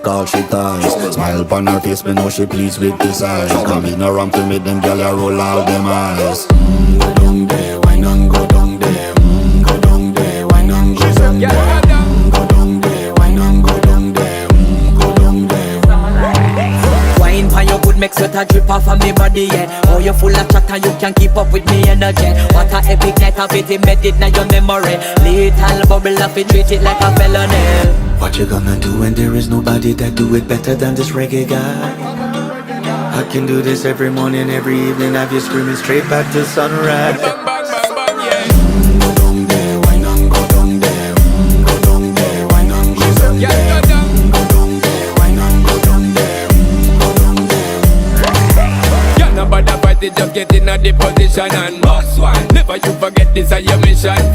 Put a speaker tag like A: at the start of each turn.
A: all she ties. Smile upon her face, me know she pleased with this eyes. Come in around to make them gyal a roll out them eyes. Go down there, wine and go down there. Go down there, wine and go down there. Go down there, wine and go down there. Go down there.
B: Wine for your good make sweat a drip off of me body, yeah. Oh, you full of chatter, you can keep up with me energy. What a epic night of it, embedded in your memory. Little bubble of it, treat it like a felony.
A: What you gonna do when there is nobody that do it better than this reggae guy? I can do this every morning, every evening, have you screaming straight back to sunrise. Go down there, wine and go down there. Go down there, wine and go down there. Go down there, wine and go down there. Go down there.
C: Yeah, no bother fight it, just get in a the position and boss one. Never you forget this is your mission.